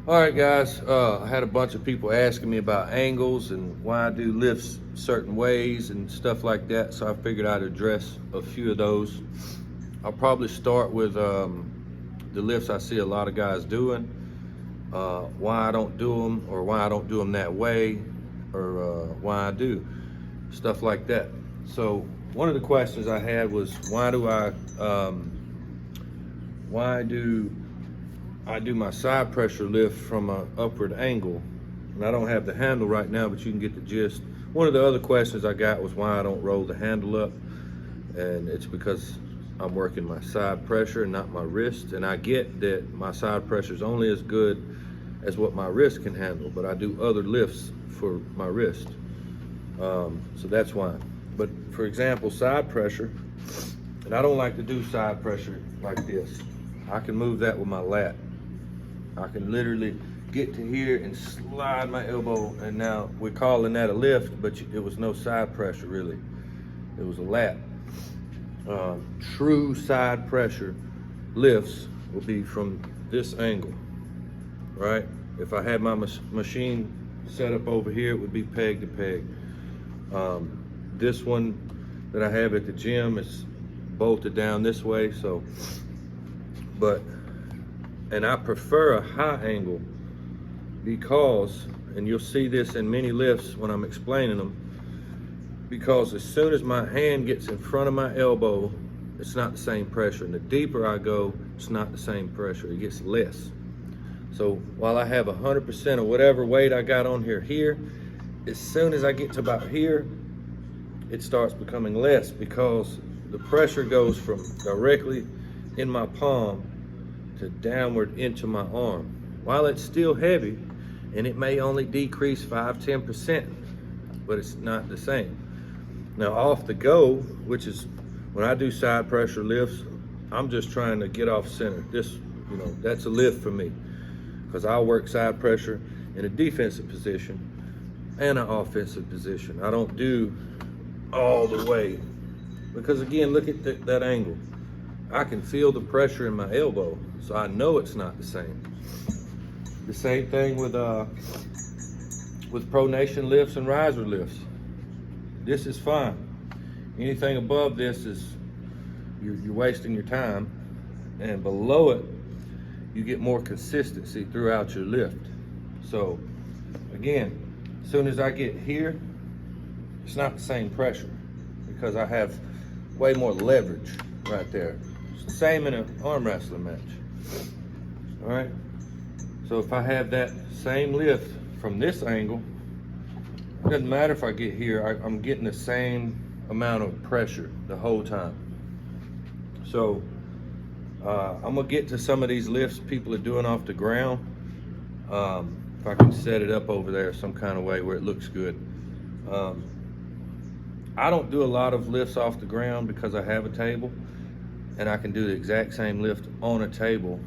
All right, guys, I had a bunch of people asking me about angles and why I do lifts certain ways and stuff like that, so I figured I'd address a few of those. I'll probably start with the lifts I see a lot of guys doing, why I don't do them, or why I don't do them that way, or why I do, stuff like that. So one of the questions I had was, why do I do my side pressure lift from an upward angle? And I don't have the handle right now, but you can get the gist. One of the other questions I got was why I don't roll the handle up. And it's because I'm working my side pressure and not my wrist. And I get that my side pressure is only as good as what my wrist can handle, but I do other lifts for my wrist. So that's why. But for example, side pressure, and I don't like to do side pressure like this. I can move that with my lat. I can literally get to here and slide my elbow, and now we're calling that a lift, but it was no side pressure really. It was a lat. True side pressure lifts will be from this angle, right? If I had my machine set up over here, it would be peg to peg. This one that I have at the gym is bolted down this way, so, and I prefer a high angle because, and you'll see this in many lifts when I'm explaining them, because as soon as my hand gets in front of my elbow, it's not the same pressure. And the deeper I go, it's not the same pressure, it gets less. So while I have 100% of whatever weight I got on here, as soon as I get to about here, it starts becoming less because the pressure goes from directly in my palm to downward into my arm. While it's still heavy, and it may only decrease 5–10%, but it's not the same. Now off the go, which is when I do side pressure lifts, I'm just trying to get off center. This, that's a lift for me, because I'll work side pressure in a defensive position and an offensive position. I don't do all the way, because again, look at that angle. I can feel the pressure in my elbow, so I know it's not the same. The same thing with pronation lifts and riser lifts. This is fine. Anything above this is you're wasting your time, and below it you get more consistency throughout your lift. So again, as soon as I get here, it's not the same pressure because I have way more leverage right there. It's the same in an arm wrestling match. All right. So if I have that same lift from this angle, it doesn't matter if I get here, I'm getting the same amount of pressure the whole time. So I'm gonna get to some of these lifts people are doing off the ground. If I can set it up over there some kind of way where it looks good. I don't do a lot of lifts off the ground because I have a table, and I can do the exact same lift on a table,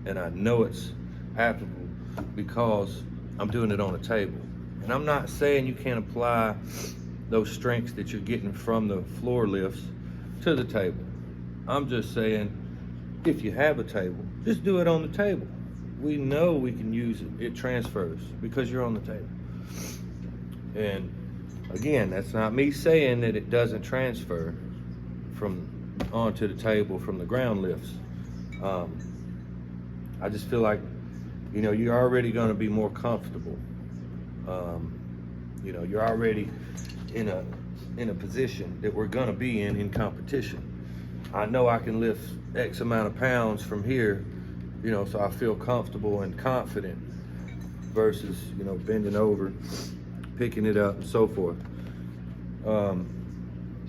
and I know it's applicable because I'm doing it on a table. And I'm not saying you can't apply those strengths that you're getting from the floor lifts to the table. I'm just saying, if you have a table, just do it on the table. We know we can use it. It transfers because you're on the table. And again, that's not me saying that it doesn't transfer from onto the table from the ground lifts. I just feel like, you're already going to be more comfortable. You're already in a position that we're going to be in competition. I know I can lift X amount of pounds from here, so I feel comfortable and confident versus, bending over, picking it up and so forth.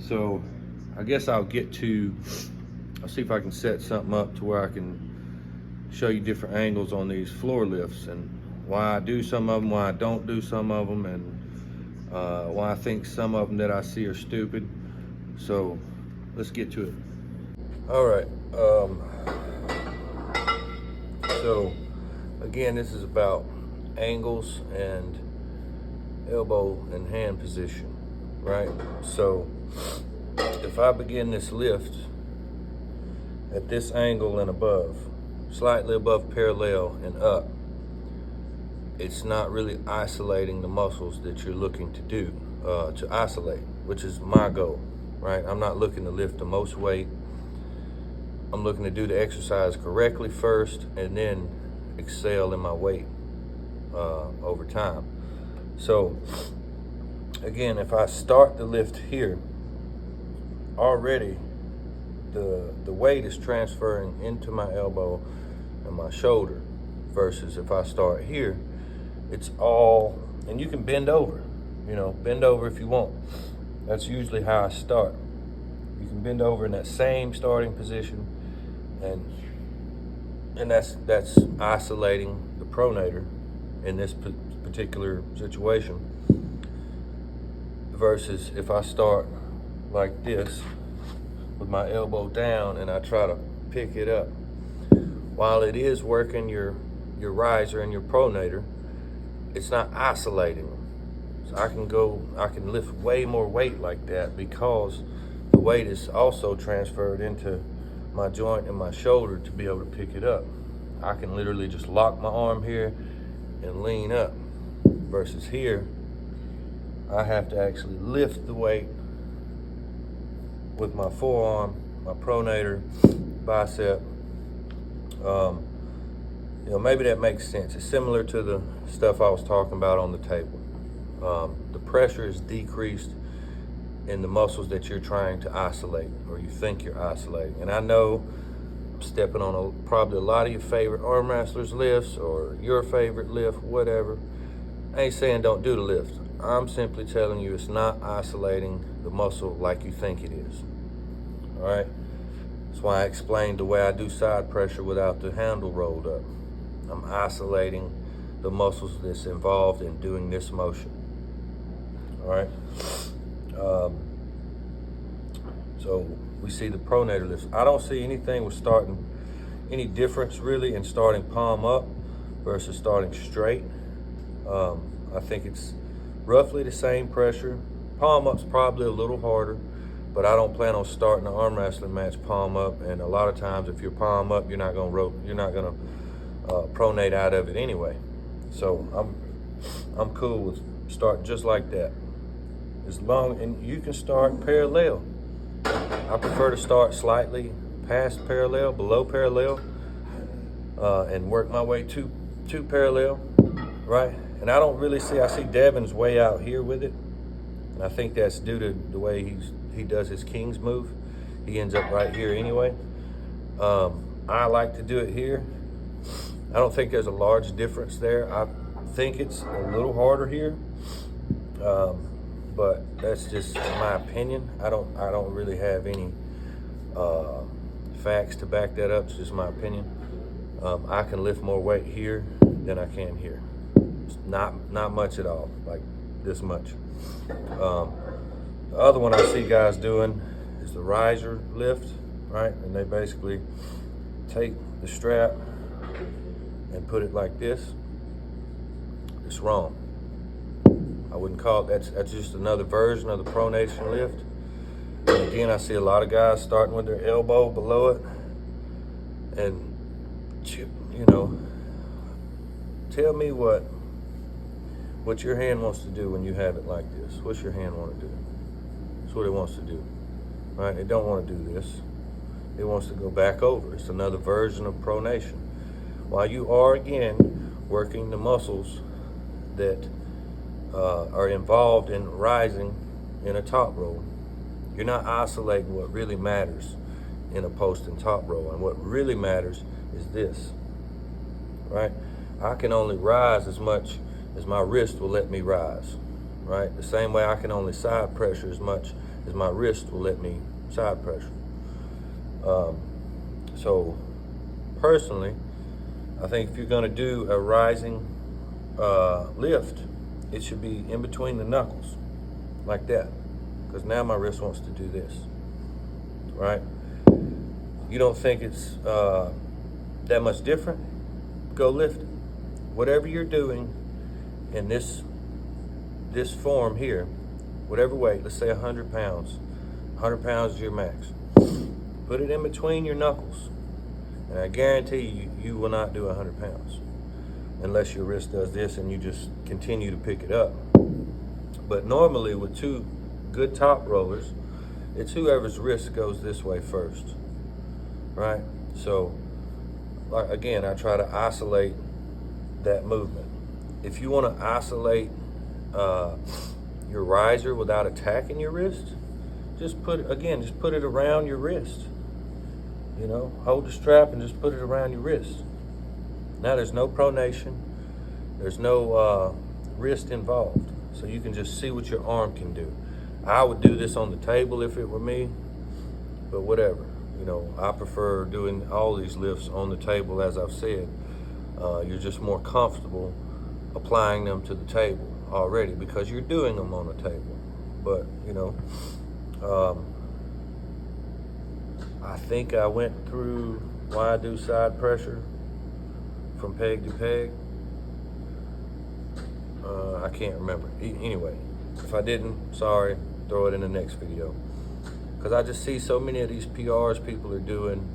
So I guess I'll see if I can set something up to where I can show you different angles on these floor lifts and why I do some of them, why I don't do some of them, and why I think some of them that I see are stupid. So let's get to it. All right. So again, this is about angles and elbow and hand position, right? So if I begin this lift at this angle and above, slightly above parallel and up, it's not really isolating the muscles that you're looking to do, to isolate, which is my goal, right? I'm not looking to lift the most weight. I'm looking to do the exercise correctly first and then excel in my weight over time. So again, if I start the lift here, already the weight is transferring into my elbow and my shoulder, versus if I start here, it's all, and you can bend over, bend over if you want. That's usually how I start. You can bend over in that same starting position, and that's isolating the pronator in this particular situation, versus if I start like this with my elbow down and I try to pick it up. While it is working your riser and your pronator, it's not isolating them. So I can lift way more weight like that because the weight is also transferred into my joint and my shoulder to be able to pick it up. I can literally just lock my arm here and lean up, versus here, I have to actually lift the weight with my forearm, my pronator, bicep. Maybe that makes sense. It's similar to the stuff I was talking about on the table. The pressure is decreased in the muscles that you're trying to isolate, or you think you're isolating. And I know I'm stepping on probably a lot of your favorite arm wrestlers' lifts, or your favorite lift, whatever. I ain't saying don't do the lift. I'm simply telling you it's not isolating the muscle like you think it is. All right? That's why I explained the way I do side pressure without the handle rolled up. I'm isolating the muscles that's involved in doing this motion. All right? So we see the pronator lifts. I don't see anything with any difference really in starting palm up versus starting straight. I think it's roughly the same pressure. Palm up's probably a little harder, but I don't plan on starting an arm wrestling match palm up. And a lot of times, if you're palm up, you're not gonna pronate out of it anyway. So I'm cool with starting just like that. And you can start parallel. I prefer to start slightly past parallel, below parallel, and work my way to parallel, right? And I don't really I see Devin's way out here with it. And I think that's due to the way he does his King's move. He ends up right here anyway. I like to do it here. I don't think there's a large difference there. I think it's a little harder here. But that's just my opinion. I don't really have any facts to back that up. It's just my opinion. I can lift more weight here than I can here. It's not much at all, like this much. The other one I see guys doing is the riser lift, right? And they basically take the strap and put it like this. It's wrong. I wouldn't call it, that's just another version of the pronation lift. And again, I see a lot of guys starting with their elbow below it. And, tell me what your hand wants to do when you have it like this. What's your hand want to do? That's what it wants to do, right? It don't want to do this. It wants to go back over. It's another version of pronation. While you are, again, working the muscles that are involved in rising in a top row, you're not isolating what really matters in a post and top row. And what really matters is this, right? I can only rise as much as my wrist will let me rise, right? The same way I can only side pressure as much as my wrist will let me side pressure. So personally, I think if you're gonna do a rising lift, it should be in between the knuckles, like that. Because now my wrist wants to do this, right? You don't think it's that much different? Go lift it. Whatever you're doing in this form here, whatever weight, let's say 100 pounds. 100 pounds is your max. Put it in between your knuckles. And I guarantee you will not do 100 pounds. unless your wrist does this and you just continue to pick it up. But normally with two good top rollers, it's whoever's wrist goes this way first, right? So, like, again, I try to isolate that movement. If you want to isolate your riser without attacking your wrist, just put it around your wrist. You know, hold the strap and just put it around your wrist. Now there's no pronation, there's no wrist involved, so you can just see what your arm can do. I would do this on the table if it were me, but whatever. You know, I prefer doing all these lifts on the table, as I've said. You're just more comfortable applying them to the table already because you're doing them on the table. But, you know, I think I went through why I do side pressure from peg to peg. I can't remember. Anyway, if I didn't, sorry, throw it in the next video. Because I just see so many of these PRs people are doing,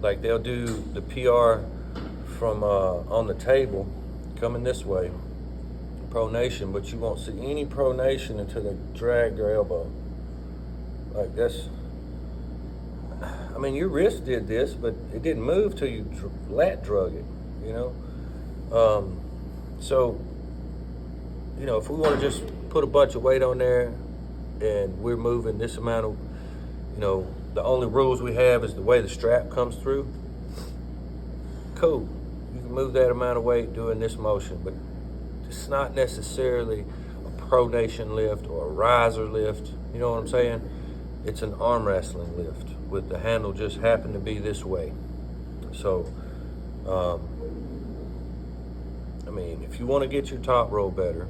like they'll do the PR from on the table, coming this way, pronation, but you won't see any pronation until they drag their elbow. Like that's, I mean, your wrist did this, but it didn't move till you lat drug it, you know? So, you know, if we want to just put a bunch of weight on there and we're moving this amount of, you know, the only rules we have is the way the strap comes through, cool. You can move that amount of weight doing this motion, but it's not necessarily a pronation lift or a riser lift, you know what I'm saying? It's an arm wrestling lift with the handle just happen to be this way. So, I mean, if you want to get your top roll better,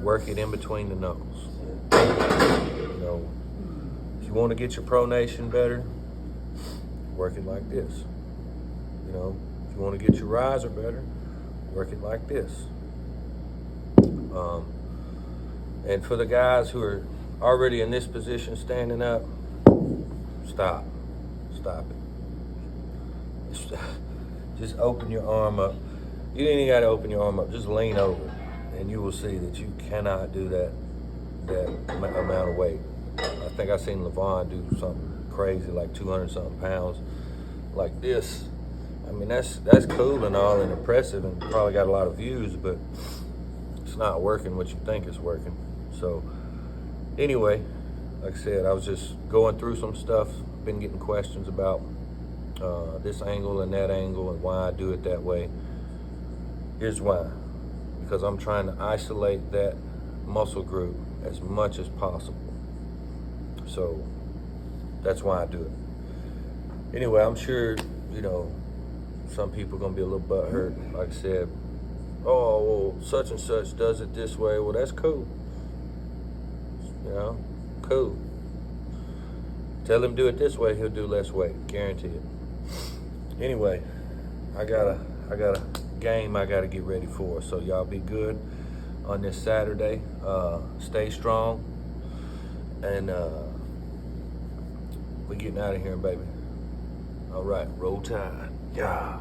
work it in between the knuckles. You know, if you want to get your pronation better, work it like this. You know, if you want to get your riser better, work it like this. And for the guys who are already in this position standing up, stop it. Just open your arm up. You ain't even got to open your arm up, just lean over and you will see that you cannot do that amount of weight. I think I seen LeVon do something crazy, like 200 something pounds like this. I mean, that's cool and all and impressive and probably got a lot of views, but it's not working what you think it's working. So anyway, like I said, I was just going through some stuff, been getting questions about this angle and that angle and why I do it that way. Here's why. Because I'm trying to isolate that muscle group as much as possible. So that's why I do it. Anyway, I'm sure, you know, some people are going to be a little butthurt. Like I said, oh, well, such and such does it this way. Well, that's cool. You know, cool. Tell him do it this way, he'll do less weight, guarantee it. Anyway, I got a game I got to get ready for. So y'all be good on this Saturday. Stay strong, and we getting out of here, baby. All right, roll tide. Yeah.